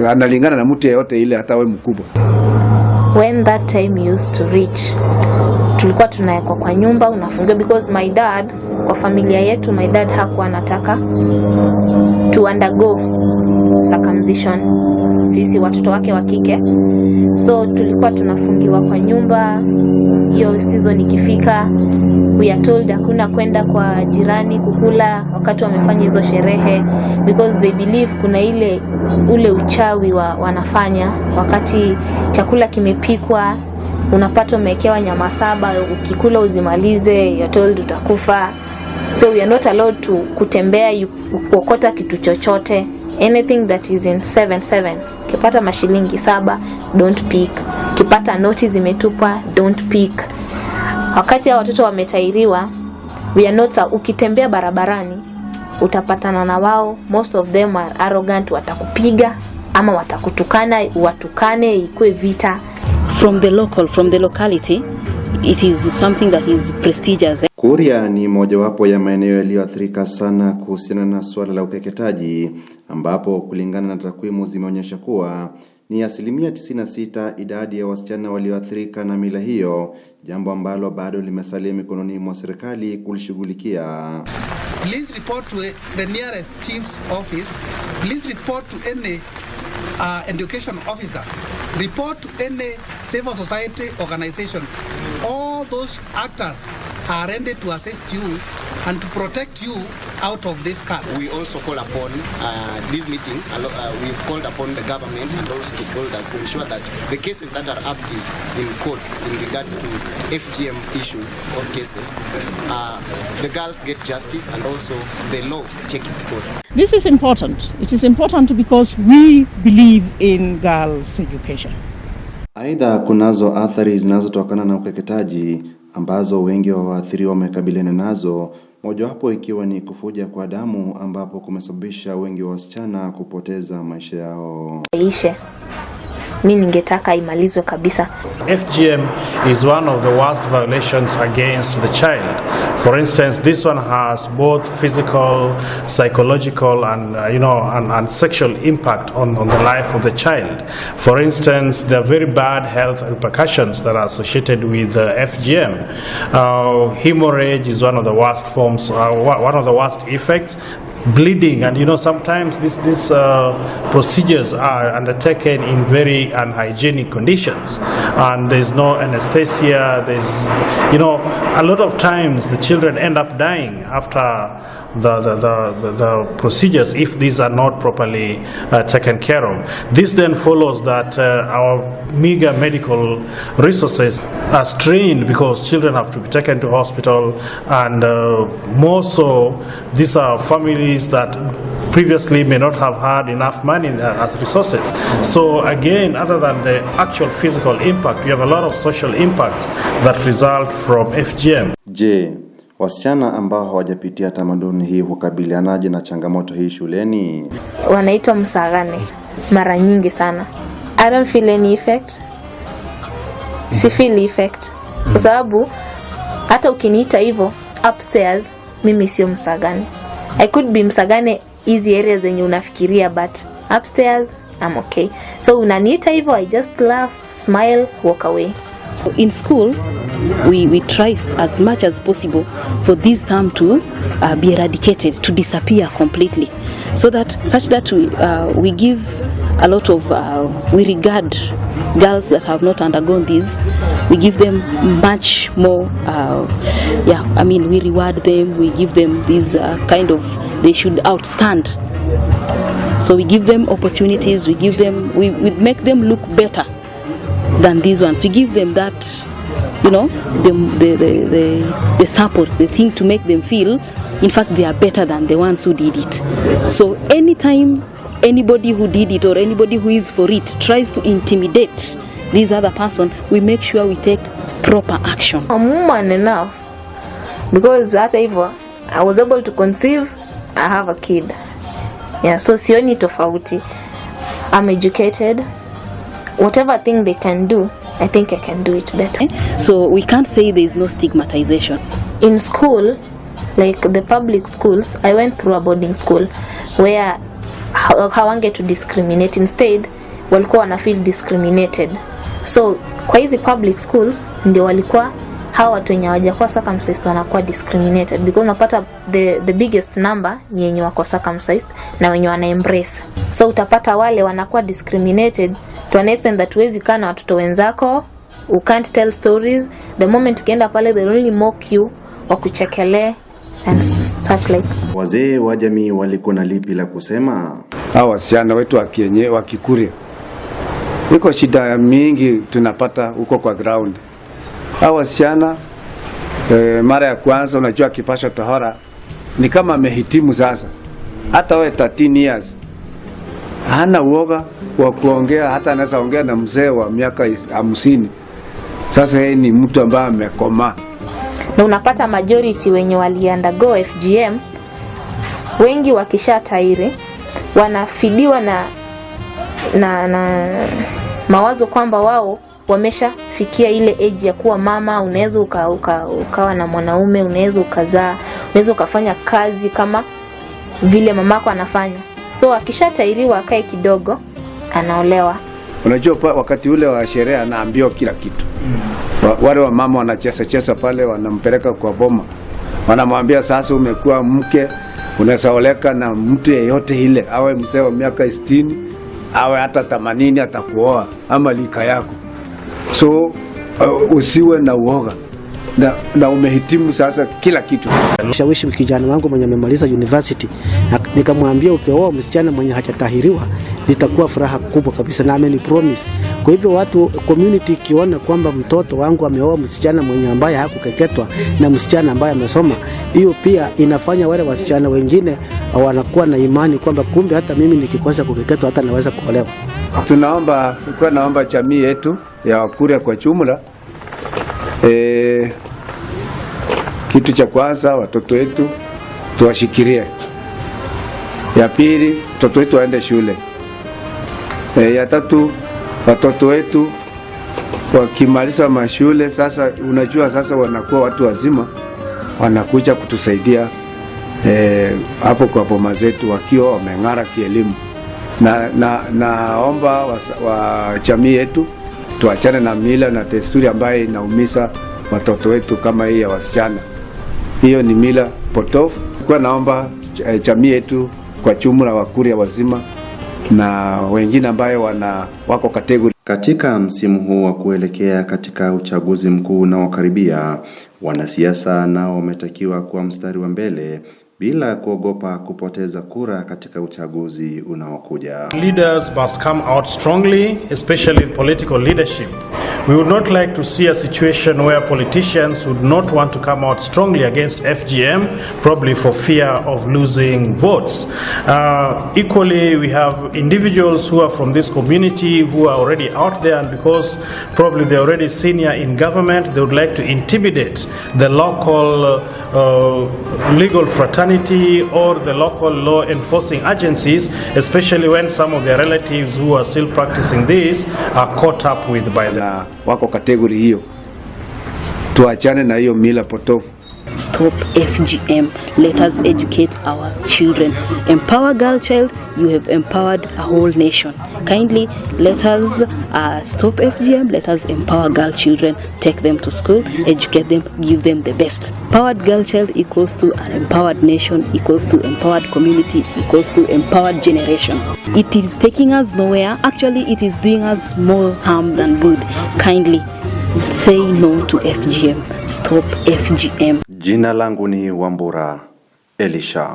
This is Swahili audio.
analingana na mtu yeyote ile, hata wewe mkubwa. When that time used to reach, tulikuwa tunawekwa kwa nyumba, unafungiwa, because my dad, kwa familia yetu, my dad hakuwa anataka to undergo circumcision sisi watoto wake wa kike, so tulikuwa tunafungiwa kwa nyumba. Hiyo season ikifika, we are told hakuna kwenda kwa jirani kukula wakati wamefanya hizo sherehe, because they believe kuna ule uchawi wanafanya wakati chakula kimepikwa. Unapata umewekewa nyama 7, ukikula uzimalize, you're told utakufa. So we are not allowed to kutembea kuokota kitu chochote, anything that is in 7. Kipata mashilingi 7, don't pick. Kipata noti zimetupwa, don't pick. Wakati ya watoto wametairiwa, we are not, ukitembea barabarani utapatana na wao, most of them are arrogant, watakupiga ama watakutukana, watukane ikue vita. From the locality, it is something that is prestigious. Kuria ni mojawapo ya maeneo yaliyoathirika sana kuhusiana na suala la ukeketaji, ambapo kulingana na takwimu zimeonyesha kuwa ni 96% idadi ya wasichana walioathirika na mila hiyo, jambo ambalo bado limesalia mikononi mwa serikali kulishughulikia. Please report to the nearest chief's office. Please report to any education officer. Report to any civil society organization. All those actors are ready to assist you and to protect you out of this car. We also call upon this meeting, we've called upon the government and also stakeholders to ensure that the cases that are active in courts in regards to FGM issues or cases, the girls get justice and also the law take its course. This is important. It is important because we believe in girls' education. Aidha, kunazo athari zinazotokana na ukeketaji ambazo wengi wa waathiriwa wamekabiliana nazo, mojawapo ikiwa ni kufuja kwa damu, ambapo kumesababisha wengi wa wasichana kupoteza maisha yao. Mimi ningetaka imalizwe kabisa. FGM is one of the worst violations against the child. For instance, this one has both physical, psychological and and sexual impact on the life of the child. For instance, there are very bad health repercussions that are associated with FGM. Hemorrhage is one of the worst forms, one of the worst effects. Bleeding, and sometimes these procedures are undertaken in very unhygienic conditions, and there's no anesthesia. There's a lot of times the children end up dying after the procedures if these are not properly taken care of. This then follows that our meager medical resources are strained because children have to be taken to hospital, and more so these are families that previously may not have had enough money as resources. So again, other than the actual physical impact, we have a lot of social impacts that result from FGM. Wasichana ambao hawajapitia tamaduni hii hukabilianaje na changamoto hii shuleni? Wanaitwa msagane mara nyingi sana. I don't feel any effect. Si feel effect. Kwa sababu hata ukiniita hivyo upstairs, mimi sio msagane. I could be msagane easy areas zenye unafikiria, but upstairs I'm okay. So unaniita hivyo, I just laugh, smile, walk away. In school, we try as much as possible for this term to be eradicated, to disappear completely, such that we give a lot of we regard girls that have not undergone this. We give them much more. We reward them. We give them this they should outstand. So we give them opportunities. We make them look better than these ones. We give them that, the support, the thing to make them feel, in fact, they are better than the ones who did it. So anytime anybody who did it or anybody who is for it tries to intimidate this other person, we make sure we take proper action. I'm woman enough, because hata hivyo I was able to conceive, I have a kid. So sioni tofauti. I'm educated. Whatever thing they can do, I think I can do it better. So we can't say there is no stigmatization. In school, like the public schools, I went through a boarding school where hawange to discriminate, instead walikuwa wana feel discriminated. So kwa hizi public schools ndio walikuwa hawa watu wenye hawajakuwa circumcised wanakuwa discriminated, because unapata the biggest number ni wenye wako circumcised na wenye wana embrace. So utapata wale wanakuwa discriminated to an extent that huwezi kaa na watoto wenzako, you can't tell stories. The moment ukienda pale they only mock you, wakuchekele and such like. Wazee wa jamii walikuwa na lipi la kusema? Hawa wasichana wetu wa kienyeji wa Kikuria, iko shida mingi tunapata huko kwa ground. Hawa wasichana mara ya kwanza unajua kipasha tohara ni kama amehitimu sasa. Hata wewe 13 years hana uoga wa kuongea, hata anaweza ongea na mzee wa miaka 50. Sasa yeye ni mtu ambaye amekoma. Na unapata majority wenye wali undergo FGM wengi wakisha tairi wanafidiwa na mawazo kwamba wao wameshafikia ile age ya kuwa mama. Unaweza ukawa na mwanaume, unaweza ukazaa, unaweza ukafanya kazi kama vile mamako anafanya. So akishatairiwa akae kidogo anaolewa. Unajua wakati ule wa sherehe anaambiwa kila kitu. Wale wa mama wanacheza pale, wanampeleka kwa boma. Wanamwambia sasa umekuwa mke, unaweza oleka na mtu yeyote ile, awe mzee wa miaka 60, awe hata 80 atakuoa ama lika yako. So usiwe na uoga na umehitimu sasa kila kitu. Shawishi kijana wangu mwenye amemaliza university, nikamwambia ukioa msichana mwenye hajatahiriwa litakuwa furaha kubwa kabisa, na ameni promise. Kwa hivyo watu community kiona kwamba mtoto wangu ameoa msichana mwenye ambaye hakukeketwa na msichana ambaye amesoma, hiyo pia inafanya wale wasichana wengine wanakuwa na imani kwamba kumbe hata mimi nikikosa kukeketwa hata naweza kuolewa. Naomba jamii yetu ya Wakuria kwa jumla, kitu cha kwanza watoto wetu tuwashikirie. Ya pili watoto wetu waende shule. Ya tatu watoto wetu wakimaliza mashule sasa, unajua sasa wanakuwa watu wazima, wanakuja kutusaidia hapo kwa boma zetu wakiwa wameng'ara kielimu. Naomba wa jamii yetu tuachane na mila na desturi ambayo inaumiza watoto wetu kama hii ya wasichana. Hiyo ni mila potofu. Kwa naomba jamii yetu kwa jumla, Wakuria wazima na wengine ambayo wako kategori. Katika msimu huu wa kuelekea katika uchaguzi mkuu unaokaribia, wanasiasa nao wametakiwa kuwa mstari wa mbele bila kuogopa kupoteza kura katika uchaguzi unaokuja. Leaders must come out strongly, especially political leadership. We would not like to see a situation where politicians would not want to come out strongly against FGM, probably for fear of losing votes. Equally, we have individuals who are from this community who are already out there, and because probably they're already senior in government, they would like to intimidate the local legal fraternity or the local law enforcing agencies, especially when some of their relatives who are still practicing this are caught up with by the wako kategori hiyo. Tuachane na hiyo mila potofu. Stop FGM. Let us educate our children. Empower girl child, you have empowered a whole nation. Kindly let us stop FGM. Let us empower girl children. Take them to school, educate them, give them the best. Empowered girl child equals to an empowered nation, equals to empowered community, equals to empowered generation. It is taking us nowhere. Actually, it is doing us more harm than good. Kindly say no to FGM. Stop FGM. Jina langu ni Wambura Elisha.